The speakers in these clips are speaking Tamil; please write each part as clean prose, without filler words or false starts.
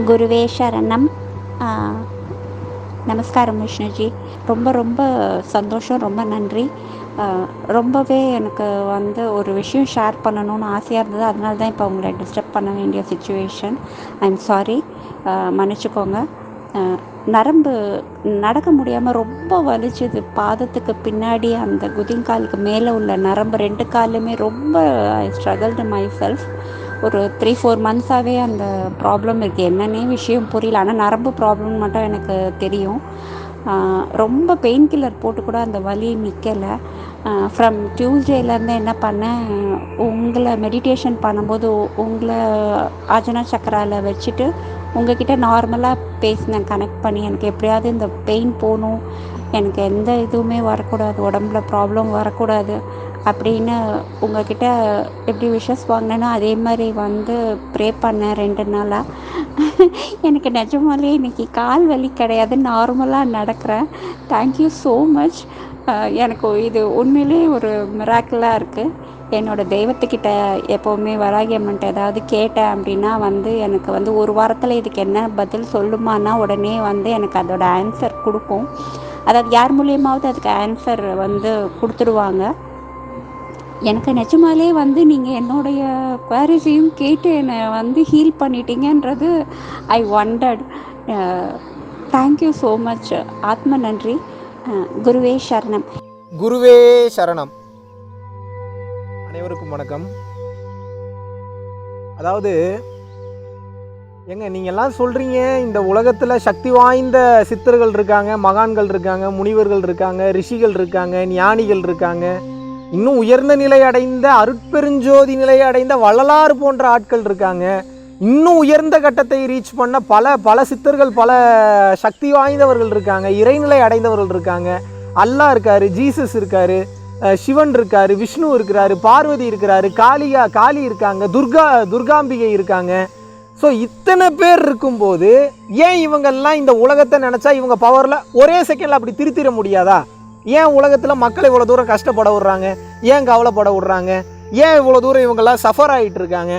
குருவே சரணம். நமஸ்காரம் விஷ்ணுஜி. ரொம்ப ரொம்ப சந்தோஷம், ரொம்ப நன்றி. ரொம்பவே எனக்கு ஒரு விஷயம் ஷேர் பண்ணணும்னு ஆசையாக இருந்தது. அதனால தான் இப்போ உங்களை டிஸ்டர்ப் பண்ண வேண்டிய சுச்சுவேஷன். ஐ எம் சாரி, மன்னிச்சுக்கோங்க. நரம்பு நடக்க முடியாமல் ரொம்ப வலிச்சுது. பாதத்துக்கு பின்னாடி அந்த குதிங்காலுக்கு மேலே உள்ள நரம்பு 2 காலுமே ரொம்ப ஐ ஸ்ட்ரகிள்டு மை செல்ஃப். ஒரு 3-4 மந்த்ஸாகவே அந்த ப்ராப்ளம் இருக்குது. என்னன்னே விஷயம் புரியல. ஆனால் நரம்பு ப்ராப்ளம் மட்டும் எனக்கு தெரியும். ரொம்ப பெயின் கில்லர் போட்டு கூட அந்த வலி நிற்கலை. ஃப்ரம் டியூஸ்டேலேருந்து என்ன பண்ணேன், உங்களை மெடிடேஷன் பண்ணும்போது உங்களை ஆஜனா சக்கராவில் வச்சுட்டு உங்ககிட்ட நார்மலாக பேசினேன், கனெக்ட் பண்ணி. எனக்கு எப்படியாவது இந்த பெயின் போகணும், எனக்கு எந்த இதுவுமே வரக்கூடாது, உடம்புல ப்ராப்ளம் வரக்கூடாது அப்படின்னு உங்ககிட்ட எப்படி விஷஸ் வாங்கினேனோ அதே மாதிரி ப்ரே பண்ணேன் 2 நாளாக. எனக்கு நிஜமாலே இன்றைக்கி கால் வலி கிடையாது, நார்மலாக நடக்கிறேன். Thank you so much. எனக்கு இது உண்மையிலே ஒரு மிராக்கிளாக இருக்குது. என்னோடய தெய்வத்துக்கிட்ட எப்போவுமே வராகி அம்மன்ட்ட ஏதாவது கேட்டேன் அப்படின்னா எனக்கு ஒரு வாரத்தில் இதுக்கு என்ன பதில் சொல்லுமான்னா உடனே எனக்கு அதோட ஆன்சர் கொடுக்கும். அதாவது யார் மூலியமாவது அதுக்கு ஆன்சர் கொடுத்துடுவாங்க. எனக்கு நிஜமாலே நீங்கள் என்னுடைய குவாரிஸையும் கேட்டு என்னை ஹீல் பண்ணிட்டீங்கன்றது ஐ வண்டர்ட். Thank you so much. ஆத்ம நன்றி. குருவே சரணம். குருவே சரணம். அனைவருக்கும் வணக்கம். அதாவது நீங்கள் எல்லாம் சொல்கிறீங்க, இந்த உலகத்தில் சக்தி வாய்ந்த சித்தர்கள் இருக்காங்க, மகான்கள் இருக்காங்க, முனிவர்கள் இருக்காங்க, ரிஷிகள் இருக்காங்க, ஞானிகள் இருக்காங்க, இன்னும் உயர்ந்த நிலை அடைந்த அருட்பெருஞ்சோதி நிலை அடைந்த வள்ளலார் போன்ற ஆட்கள் இருக்காங்க, இன்னும் உயர்ந்த கட்டத்தை ரீச் பண்ண பல சித்தர்கள், பல சக்தி வாய்ந்தவர்கள் இருக்காங்க, இறைநிலை அடைந்தவர்கள் இருக்காங்க. அல்லாஹ் இருக்காரு, ஜீசஸ் இருக்காரு, சிவன் இருக்காரு, விஷ்ணு இருக்கிறாரு, பார்வதி இருக்கிறாரு, காளி இருக்காங்க, துர்காம்பிகை இருக்காங்க. ஸோ இத்தனை பேர் இருக்கும்போது ஏன் இவங்கெல்லாம் இந்த உலகத்தை நினச்சா இவங்க பவரில் ஒரே செகண்டில் அப்படி திருத்திட முடியாதா? ஏன் உலகத்தில் மக்களை இவ்வளோ தூரம் கஷ்டப்பட விட்றாங்க? ஏன் கவலைப்பட விட்றாங்க? ஏன் இவ்வளோ தூரம் இவங்கெல்லாம் சஃபர் ஆகிட்டு இருக்காங்க?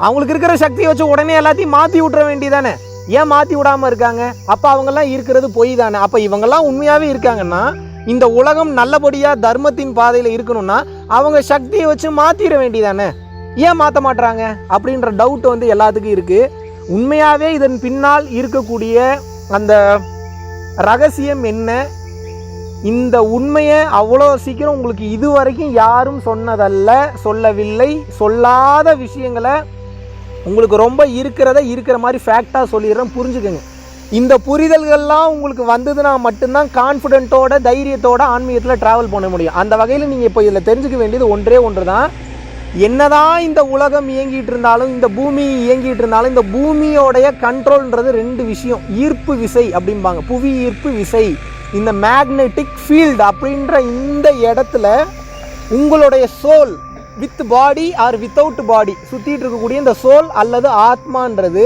அவங்களுக்கு இருக்கிற சக்தியை வச்சு உடனே எல்லாத்தையும் மாற்றி விட்ற வேண்டியதானே? ஏன் மாற்றி விடாமல் இருக்காங்க? அப்போ அவங்கெல்லாம் இருக்கிறது பொய் தானே? அப்போ இவங்கெல்லாம் உண்மையாகவே இருக்காங்கன்னா, இந்த உலகம் நல்லபடியாக தர்மத்தின் பாதையில் இருக்கணும்னா அவங்க சக்தியை வச்சு மாற்றிட வேண்டியதானே? ஏன் மாற்ற மாட்டுறாங்க அப்படின்ற டவுட் எல்லாத்துக்கும் இருக்குது. உண்மையாகவே இதன் பின்னால் இருக்கக்கூடிய அந்த ரகசியம் என்ன? இந்த உண்மையை அவ்வளோ சீக்கிரம் உங்களுக்கு இதுவரைக்கும் யாரும் சொன்னதல்ல, சொல்லவில்லை. சொல்லாத விஷயங்களை உங்களுக்கு ரொம்ப இருக்கிற மாதிரி ஃபேக்டாக சொல்லிடுறேன், புரிஞ்சுக்கோங்க. இந்த புரிதல்கள்லாம் உங்களுக்கு வந்ததுன்னா மட்டும்தான் கான்ஃபிடென்ட்டோட, தைரியத்தோட ஆன்மீகத்தில் ட்ராவல் பண்ண முடியும். அந்த வகையில் நீங்கள் இப்போ இதில் தெரிஞ்சுக்க வேண்டியது ஒன்று தான். என்னதான் இந்த உலகம் இயங்கிட்டு இருந்தாலும், இந்த பூமி இயங்கிட்டு இருந்தாலும், இந்த பூமியோடைய கண்ட்ரோல்ன்றது 2 விஷயம். ஈர்ப்பு விசை அப்படிம்பாங்க, புவி ஈர்ப்பு விசை. இந்த மேக்னெட்டிக் ஃபீல்டு அப்படின்ற இந்த இடத்துல உங்களுடைய soul with body or without body சுற்றிட்டு இருக்கக்கூடிய இந்த சோல் அல்லது ஆத்மான்றது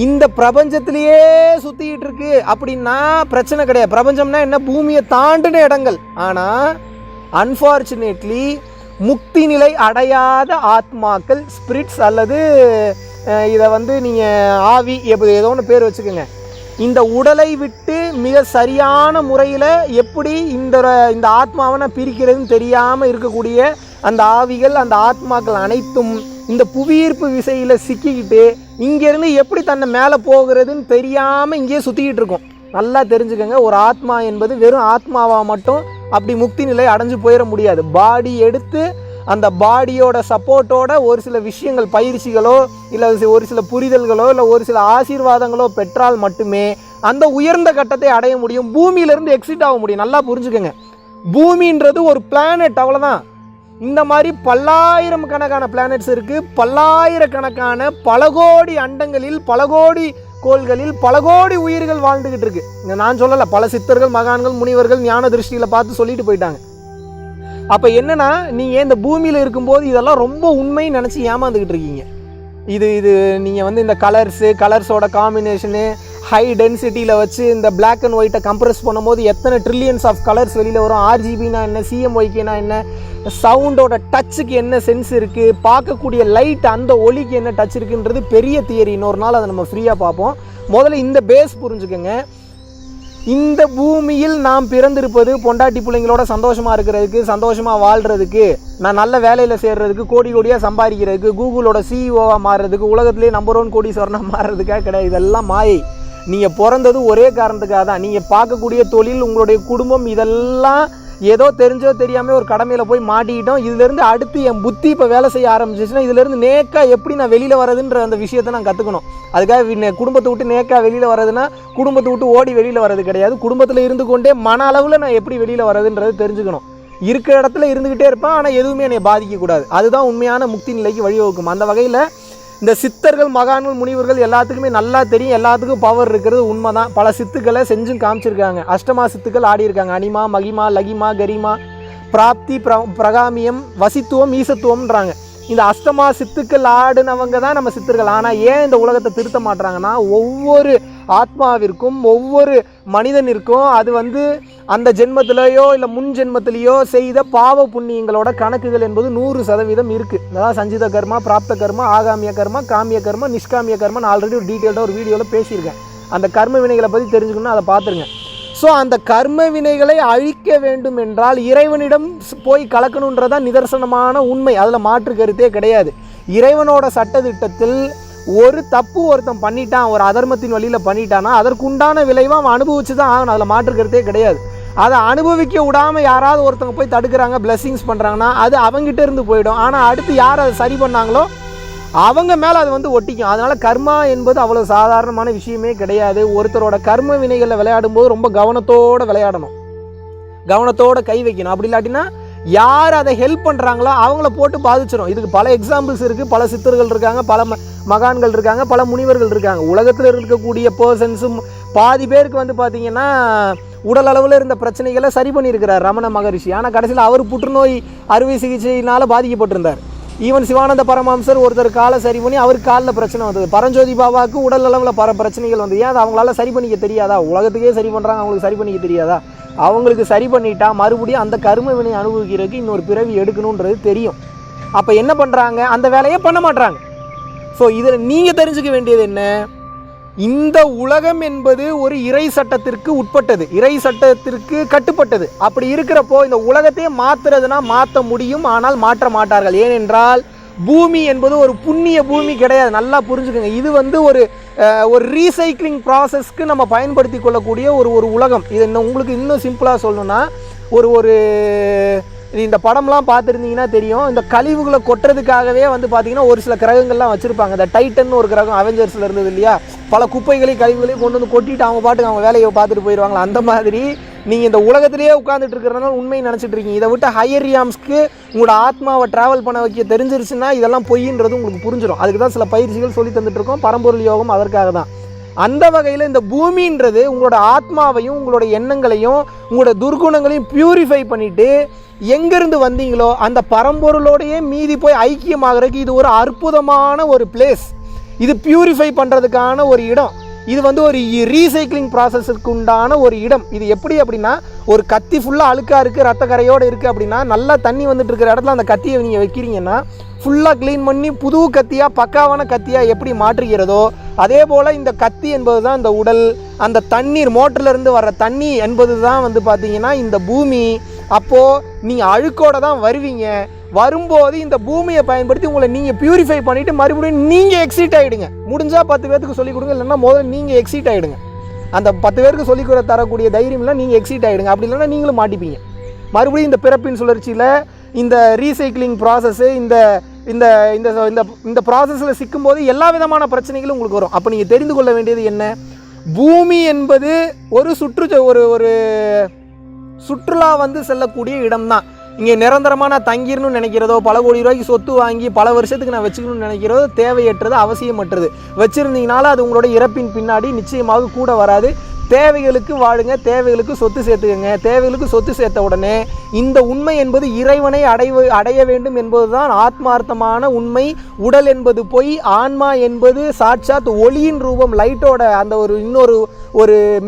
இந்த பிரபஞ்சத்திலேயே சுற்றிக்கிட்டு இருக்கு அப்படின்னா பிரச்சனை கிடையாது. பிரபஞ்சம்னா என்ன? பூமியை தாண்டின இடங்கள். ஆனால் அன்ஃபார்ச்சுனேட்லி முக்தி நிலை அடையாத ஆத்மாக்கள், ஸ்பிரிட்ஸ், அல்லது இதை நீங்கள் ஆவி, ஏதோ ஒன்று பேர் வச்சுக்கோங்க, இந்த உடலை விட்டு மிக சரியான முறையில் எப்படி இந்த ஆத்மாவை பிரிக்கிறதுன்னு தெரியாமல் இருக்கக்கூடிய அந்த ஆவிகள், அந்த ஆத்மாக்கள் அனைத்தும் இந்த புவியீர்ப்பு விசையில் சிக்கிக்கிட்டு இங்கேருந்து எப்படி தன்னை மேலே போகிறதுன்னு தெரியாமல் இங்கேயே சுற்றிக்கிட்டு இருக்கும். நல்லா தெரிஞ்சுக்கோங்க, ஒரு ஆத்மா என்பது வெறும் ஆத்மாவாக மட்டும் அப்படி முக்தி நிலை அடைஞ்சு போயிட முடியாது. பாடி எடுத்து அந்த பாடியோட சப்போர்ட்டோட ஒரு சில விஷயங்கள், பயிற்சிகளோ இல்லை ஒரு சில புரிதல்களோ இல்லை ஒரு சில ஆசீர்வாதங்களோ பெற்றால் மட்டுமே அந்த உயர்ந்த கட்டத்தை அடைய முடியும். பூமியிலேருந்து எக்ஸிட் ஆக முடியும். நல்லா புரிஞ்சுக்கோங்க, பூமின்றது ஒரு பிளானட், அவ்வளோதான். இந்த மாதிரி பல்லாயிரக்கணக்கான பிளானட்ஸ் இருக்குது. பல்லாயிரக்கணக்கான பல கோடி அண்டங்களில், பல கோடி கோள்களில் பல கோடி உயிர்கள் வாழ்ந்துக்கிட்டு இருக்கு. நான் சொல்லலை, பல சித்தர்கள், மகான்கள், முனிவர்கள் ஞான திருஷ்டியில் பார்த்து சொல்லிட்டு போயிட்டாங்க. அப்போ என்னன்னா, நீங்கள் இந்த பூமியில் இருக்கும்போது இதெல்லாம் ரொம்ப உண்மைன்னு நினச்சி ஏமாந்துக்கிட்டு இருக்கீங்க. இது நீங்கள் இந்த கலர்ஸோட காம்பினேஷனு, ஹை டென்சிட்டியில் வச்சு இந்த பிளாக் அண்ட் ஒயிட்டை கம்ப்ரெஸ் பண்ணும்போது எத்தனை ட்ரில்லியன்ஸ் ஆஃப் கலர்ஸ் வெளியில் வரும், ஆர்ஜிபினா என்ன, சிஎம்ஒய்கேனா என்ன, சவுண்டோட டச்சுக்கு என்ன சென்ஸ் இருக்குது, பார்க்கக்கூடிய லைட் அந்த ஒலிக்கு என்ன டச் இருக்குன்றது பெரிய தியரி. இன்னொரு நாள் அதை நம்ம ஃப்ரீயாக பார்ப்போம். முதல்ல இந்த பேஸ் புரிஞ்சுக்கோங்க. இந்த பூமியில் நாம் பிறந்திருப்பது பொண்டாட்டி பிள்ளைங்களோட சந்தோஷமாக இருக்கிறதுக்கு, சந்தோஷமாக வாழ்கிறதுக்கு, நான் நல்ல வேலையில் சேர்றதுக்கு, கோடி கோடியாக சம்பாதிக்கிறதுக்கு, கூகுளோட சிஇஓவாக மாறுறதுக்கு, உலகத்திலே நம்பர் 1 கோடீஸ்வரனாக மாறுறதுக்காக கிடையாது. இதெல்லாம் மாயை. நீங்கள் பிறந்தது ஒரே காரணத்துக்காக தான். நீங்கள் பார்க்கக்கூடிய தொழில், உங்களுடைய குடும்பம், இதெல்லாம் ஏதோ தெரிஞ்சோ தெரியாமல் ஒரு கடமையில் போய் மாட்டிக்கிட்டோம். இதிலேருந்து அடுத்து என் புத்தி இப்போ வேலை செய்ய ஆரம்பிச்சிச்சுன்னா இதிலேருந்து நேக்காக எப்படி நான் வெளியில் வரதுன்ற அந்த விஷயத்தை நான் கற்றுக்கணும். அதுக்காக குடும்பத்தை விட்டு நேக்காக வெளியில் வரதுன்னா குடும்பத்தை விட்டு ஓடி வெளியில் வர்றது கிடையாது. குடும்பத்தில் இருந்து கொண்டே மன அளவில் நான் எப்படி வெளியில் வரதுன்றது தெரிஞ்சுக்கணும். இருக்கிற இடத்துல இருந்துக்கிட்டே இருப்பேன், ஆனால் எதுவுமே என்னை பாதிக்கக்கூடாது. அதுதான் உண்மையான முக்தி நிலைக்கு வழிவகுக்கும். அந்த வகையில் இந்த சித்தர்கள், மகான்கள், முனிவர்கள் எல்லாத்துக்குமே நல்லா தெரியும், எல்லாத்துக்கும் பவர் இருக்கிறது உண்மை தான். பல சித்துக்களை செஞ்சும் காமிச்சிருக்காங்க. அஷ்டமா சித்துக்கள் ஆடி இருக்காங்க. அனிமா, மகிமா, லகிமா, கரிமா, பிராப்தி, பிரகாமியம், வசித்துவம், ஈசத்துவம்ன்றாங்க. இந்த அஷ்டமா சித்துக்கள் ஆடினவங்க தான் நம்ம சித்தர்கள். ஆனால் ஏன் இந்த உலகத்தை திருத்த மாட்டுறாங்கன்னா, ஒவ்வொரு ஆத்மாவிற்கும், ஒவ்வொரு மனிதனிற்கும் அது அந்த ஜென்மத்திலேயோ இல்லை முன் ஜென்மத்திலேயோ செய்த பாவ புண்ணியங்களோட கணக்குகள் என்பது 100% இருக்குது. அதாவது சஞ்சித கர்மா, பிராப்த கர்மா, ஆகாமிய கர்மா, காமிய கர்மா, நிஷ்காமிய கர்மா. நான் ஆல்ரெடி ஒரு டீட்டெயில்டாக ஒரு வீடியோவில் பேசியிருக்கேன். அந்த கர்ம வினைகளை பற்றி தெரிஞ்சுக்கணும்னா அதை பார்த்துருங்க. ஸோ அந்த கர்ம வினைகளை அழிக்க வேண்டும் என்றால் இறைவனிடம் போய் கலக்கணுன்றதான் நிதர்சனமான உண்மை. அதில் மாற்று கருத்தே கிடையாது. இறைவனோட சட்டத்திட்டத்தில் ஒரு தப்பு ஒருத்தன் பண்ணிட்டான், ஒரு அதர்மத்தின் வழியில் பண்ணிட்டானா அதற்குண்டான விளைவாக அவன் அனுபவிச்சு தான் ஆகணும். அதில் மாற்று கருத்தே கிடையாது. அதை அனுபவிக்க விடாமல் யாராவது ஒருத்தவங்க போய் தடுக்கிறாங்க, பிளெஸிங்ஸ் பண்ணுறாங்கன்னா அது அவங்ககிட்ட இருந்து போயிடும். ஆனால் அடுத்து யார் அதை சரி பண்ணாங்களோ அவங்க மேலே அது ஒட்டிக்கும். அதனால் கர்மா என்பது அவ்வளோ சாதாரணமான விஷயமே கிடையாது. ஒருத்தரோட கர்ம வினைகளில் விளையாடும்போது ரொம்ப கவனத்தோடு விளையாடணும், கவனத்தோடு கை வைக்கணும். அப்படி இல்லாட்டினா யார் அதை ஹெல்ப் பண்ணுறாங்களோ அவங்கள போட்டு பாதிச்சிடும். இதுக்கு பல எக்ஸாம்பிள்ஸ் இருக்குது. பல சித்தர்கள் இருக்காங்க, பல மகான்கள் இருக்காங்க, பல முனிவர்கள் இருக்காங்க. உலகத்தில் இருக்கக்கூடிய பர்சன்ஸும் பாதி பேருக்கு பார்த்தீங்கன்னா உடல் அளவில் இருந்த பிரச்சனைகளை சரி பண்ணியிருக்கிறார் ரமண மகரிஷி. ஆனால் கடைசியில் அவர் புற்றுநோய் அறுவை சிகிச்சையினால் பாதிக்கப்பட்டிருந்தார். ஈவன் சிவானந்த பரமஹம்சர் ஒருத்தர் காலை சரி பண்ணி அவருக்கு காலில் பிரச்சனை வந்தது. பரஞ்சோதி பாபாவுக்கு உடல் அளவில் பிரச்சனைகள் வந்து ஏன் அதை அவங்களால சரி பண்ணிக்க தெரியாதா? உலகத்துக்கே சரி பண்ணுறாங்க, அவங்களுக்கு சரி பண்ணிக்க தெரியாதா? அவங்களுக்கு சரி பண்ணிட்டா மறுபடியும் அந்த கர்ம வினை அனுபவிக்கிறதுக்கு இன்னொரு பிறவி எடுக்கணுன்றது தெரியும். அப்போ என்ன பண்ணுறாங்க? அந்த வேலையை பண்ண மாட்டாங்க. ஸோ இதில் நீங்கள் தெரிஞ்சுக்க வேண்டியது என்ன? இந்த உலகம் என்பது ஒரு இறை சட்டத்திற்கு உட்பட்டது, இறை சட்டத்திற்கு கட்டுப்பட்டது. அப்படி இருக்கிறப்போ இந்த உலகத்தையே மாற்றுறதுனா மாற்ற முடியும், ஆனால் மாற்ற மாட்டார்கள். ஏனென்றால் பூமி என்பது ஒரு புண்ணிய பூமி கிடையாது. நல்லா புரிஞ்சுக்கோங்க. இது ஒரு ரீசைக்ளிங் ப்ராசஸ்க்கு நம்ம பயன்படுத்தி கொள்ளக்கூடிய ஒரு உலகம். இது உங்களுக்கு இன்னும் சிம்பிளாக சொல்லணும்னா ஒரு இந்த படம்லாம் பார்த்துருந்தீங்கன்னா தெரியும். இந்த கழிவுகளை கொட்டுறதுக்காகவே பார்த்தீங்கன்னா ஒரு சில கிரகங்கள்லாம் வச்சுருப்பாங்க. இந்த டைட்டன் ஒரு கிரகம் அவெஞ்சர்ஸில் இருந்தது இல்லையா? பல குப்பைகளையும் கழிவுகளையும் கொண்டு கொட்டிட்டு அவங்க பாட்டுக்கு அவங்க வேலையை பார்த்துட்டு போயிடுவாங்களா? அந்த மாதிரி நீங்கள் இந்த உலகத்திலேயே உட்காந்துட்டு இருக்கிறனால உண்மையை நினச்சிட்டு இருக்கீங்க. இதை விட்டு ஹையர் ரியாம்ஸ்க்கு உங்களோட ஆத்மாவை ட்ராவல் பண்ண வைக்க தெரிஞ்சிருச்சுன்னா இதெல்லாம் பொய்ன்றது உங்களுக்கு புரிஞ்சிடும். அதுக்கு தான் சில பயிற்சிகள் சொல்லி தந்துட்டுருக்கோம். பரம்பொருள் யோகம் அதற்காக தான். அந்த வகையில் இந்த பூமின்றது உங்களோட ஆத்மாவையும் உங்களோட எண்ணங்களையும் உங்களோட துர்குணங்களையும் பியூரிஃபை பண்ணிவிட்டு எங்கேருந்து வந்தீங்களோ அந்த பரம்பொருளோடையே மீதி போய் ஐக்கியமாகறதுக்கு இது ஒரு அற்புதமான ஒரு பிளேஸ். இது பியூரிஃபை பண்ணுறதுக்கான ஒரு இடம். இது ஒரு ரீசைக்ளிங் ப்ராசஸுக்கு உண்டான ஒரு இடம். இது எப்படி அப்படின்னா, ஒரு கத்தி ஃபுல்லாக அழுக்காக இருக்குது, ரத்த கரையோடு இருக்குது அப்படின்னா நல்லா தண்ணி வந்துட்டு இருக்கிற இடத்துல அந்த கத்தியை நீங்கள் வைக்கிறீங்கன்னா ஃபுல்லாக க்ளீன் பண்ணி புது கத்தியாக பக்காவான கத்தியாக எப்படி மாற்றுகிறதோ அதே போல் இந்த கத்தி என்பது தான் இந்த உடல். அந்த தண்ணீர் மோட்டர்லேருந்து வர்ற தண்ணி என்பது தான் பார்த்தீங்கன்னா இந்த பூமி. அப்போது நீங்கள் அழுக்கோடு தான் வருவீங்க. வரும்போது இந்த பூமியை பயன்படுத்தி உங்களை நீங்கள் பியூரிஃபை பண்ணிவிட்டு மறுபடியும் நீங்கள் எக்ஸிட் ஆகிடுங்க. முடிஞ்சால் 10 பேருக்கு சொல்லிக் கொடுங்க, இல்லைன்னா முதல்ல நீங்கள் எக்ஸிட் ஆகிடுங்க. அந்த 10 பேருக்கு சொல்லிக் கொடுக்க தரக்கூடிய தைரியம் இல்லை, நீங்கள் எக்ஸிட் ஆகிடுங்க. அப்படி இல்லைன்னா நீங்களும் மாட்டிப்பீங்க. மறுபடியும் இந்த பிறப்பின் சுழற்சியில் இந்த ரீசைக்ளிங் ப்ராசஸ்ஸு இந்த இந்த இந்த இந்த ப்ராசஸில் சிக்கும்போது எல்லா விதமான பிரச்சனைகளும் உங்களுக்கு வரும். அப்போ நீங்கள் தெரிந்து கொள்ள வேண்டியது என்ன? பூமி என்பது ஒரு சுற்றுலா செல்லக்கூடிய இடம்தான். இங்கே நிரந்தரமாக நான் தங்கிடணும்னு நினைக்கிறதோ, பல கோடி ரூபாய்க்கு சொத்து வாங்கி பல வருஷத்துக்கு நான் வச்சுக்கணும்னு நினைக்கிறதோ தேவையற்றது, அவசியமற்றது. வச்சுருந்தீங்கனால அது உங்களோட இறப்பின் பின்னாடி நிச்சயமாக கூட வராது. தேவைகளுக்கு வாழுங்க, தேவைகளுக்கு சொத்து சேர்த்துக்கங்க. தேவைகளுக்கு சொத்து சேர்த்த உடனே இந்த உண்மை என்பது இறைவனை அடைய வேண்டும் என்பதுதான் ஆத்மார்த்தமான உண்மை. உடல் என்பது பொய், ஆன்மா என்பது சாட்சாத் ஒளியின் ரூபம், லைட்டோட அந்த இன்னொரு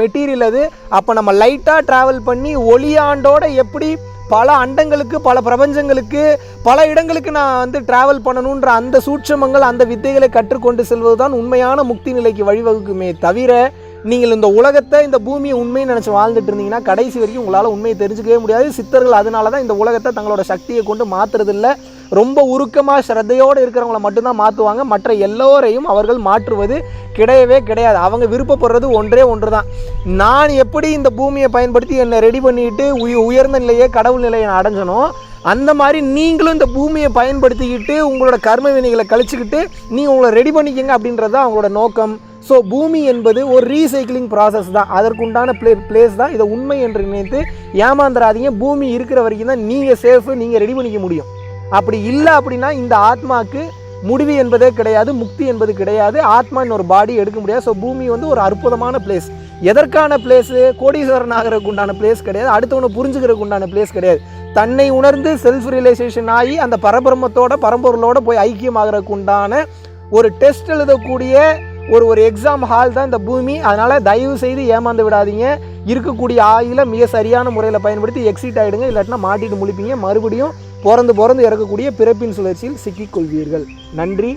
மெட்டீரியல் அது. அப்போ நம்ம லைட்டாக ட்ராவல் பண்ணி ஒளியாண்டோட எப்படி பல அண்டங்களுக்கு, பல பிரபஞ்சங்களுக்கு, பல இடங்களுக்கு நான் ட்ராவல் பண்ணணுன்ற அந்த சூட்சமங்கள், அந்த வித்தைகளை கற்றுக்கொண்டு செல்வது தான் உண்மையான முக்தி நிலைக்கு வழிவகுக்குமே தவிர, நீங்கள் இந்த உலகத்தை, இந்த பூமியை உண்மையை நினச்சி வாழ்ந்துட்டு இருந்தீங்கன்னா கடைசி வரைக்கும் உங்களால் உண்மையை தெரிஞ்சுக்கவே முடியாது. சித்தர்கள் அதனால தான் இந்த உலகத்தை தங்களோட சக்தியை கொண்டு மாற்றுறதில்ல. ரொம்ப உருக்கமாக ஸ்ரத்தையோடு இருக்கிறவங்கள மட்டும்தான் மாற்றுவாங்க. மற்ற எல்லோரையும் அவர்கள் மாற்றுவது கிடையவே கிடையாது. அவங்க விருப்பப்படுறது ஒன்று தான். நான் எப்படி இந்த பூமியை பயன்படுத்தி என்னை ரெடி பண்ணிட்டு உயர்ந்த நிலையை, கடவுள் நிலையை நான் அடைஞ்சனோ, அந்த மாதிரி நீங்களும் இந்த பூமியை பயன்படுத்திக்கிட்டு உங்களோட கர்ம வினைகளை கழிச்சுக்கிட்டு நீங்கள் உங்களை ரெடி பண்ணிக்கங்க அப்படின்றது தான் அவங்களோட நோக்கம். ஸோ பூமி என்பது ஒரு ரீசைக்கிளிங் ப்ராசஸ் தான். அதற்குண்டான பிளேஸ் தான். இதை உண்மை என்று நினைத்து ஏமாந்துடாதீங்க. பூமி இருக்கிற வரைக்கும் தான் நீங்கள் சேஃபு, நீங்கள் ரெடி பண்ணிக்க முடியும். அப்படி இல்லை அப்படின்னா இந்த ஆத்மாவுக்கு முடிவு என்பதே கிடையாது, முக்தி என்பது கிடையாது. ஆத்மா இன்னொரு பாடி எடுக்க முடியாது. ஸோ பூமி ஒரு அற்புதமான பிளேஸ். எதற்கான பிளேஸு? கோடீஸ்வரன் ஆகிறதுக்கு உண்டான பிளேஸ் கிடையாது. அடுத்தவனை புரிஞ்சுக்கிறதுக்கு உண்டான பிளேஸ் கிடையாது. தன்னை உணர்ந்து செல்ஃப் ரியலைசேஷன் ஆகி அந்த பரபிரமத்தோட, பரம்பொருளோட போய் ஐக்கியமாகறதுக்கு உண்டான ஒரு டெஸ்ட் எழுதக்கூடிய ஒரு எக்ஸாம் ஹால் தான் இந்த பூமி. அதனால் தயவு செய்து ஏமாந்து விடாதீங்க. இருக்கக்கூடிய ஆயில மிக சரியான முறையில் பயன்படுத்தி எக்ஸிட் ஆகிடுங்க. இல்லாட்டினா மாட்டிட்டு முழிப்பீங்க. மறுபடியும் பிறந்து இறக்கக்கூடிய பிறப்பின் சுழற்சியில் சிக்கிக்கொள்வீர்கள். நன்றி,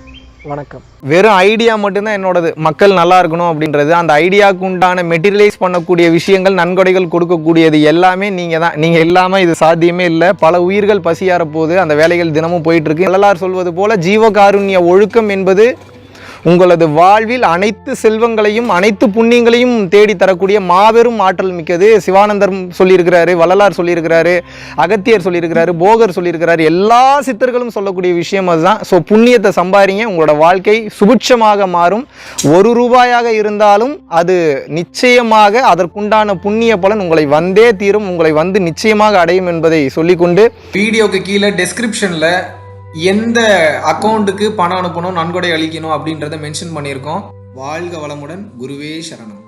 வணக்கம். வெறும் ஐடியா மட்டும்தான் என்னோடது. மக்கள் நல்லா இருக்கணும் அப்படின்றது. அந்த ஐடியாவுக்கு உண்டான மெட்டீரியலைஸ் பண்ணக்கூடிய விஷயங்கள், நன்கொடைகள் கொடுக்கக்கூடியது எல்லாமே நீங்கள் தான். நீங்கள் இல்லாமல் இது சாத்தியமே இல்லை. பல உயிர்கள் பசியார போது அந்த வேலைகள் தினமும் போயிட்டுருக்கு. வள்ளலார் சொல்வது போல ஜீவகாருண்ய ஒழுக்கம் என்பது உங்களது வாழ்வில் அனைத்து செல்வங்களையும், அனைத்து புண்ணியங்களையும் தேடி தரக்கூடிய மாபெரும் ஆற்றல் மிக்கது. சிவானந்தர் சொல்லியிருக்கிறாரு, வள்ளலார் சொல்லியிருக்கிறாரு, அகத்தியர் சொல்லியிருக்கிறாரு, போகர் சொல்லியிருக்கிறாரு. எல்லா சித்தர்களும் சொல்லக்கூடிய விஷயம் அதுதான். ஸோ புண்ணியத்தை சம்பாதிங்க, உங்களோட வாழ்க்கை சுபிட்சமாக மாறும். ₹1 இருந்தாலும் அது நிச்சயமாக அதற்குண்டான புண்ணிய பலன் உங்களை வந்தே தீரும், உங்களை நிச்சயமாக அடையும் என்பதை சொல்லிக்கொண்டு, வீடியோக்கு கீழே டெஸ்கிரிப்ஷனில் எந்த அக்கௌண்ட்டுக்கு பணம் அனுப்பணும், நன்கொடை அளிக்கணும் அப்படின்றத மென்ஷன் பண்ணியிருக்கோம். வாழ்க வளமுடன். குருவே சரணம்.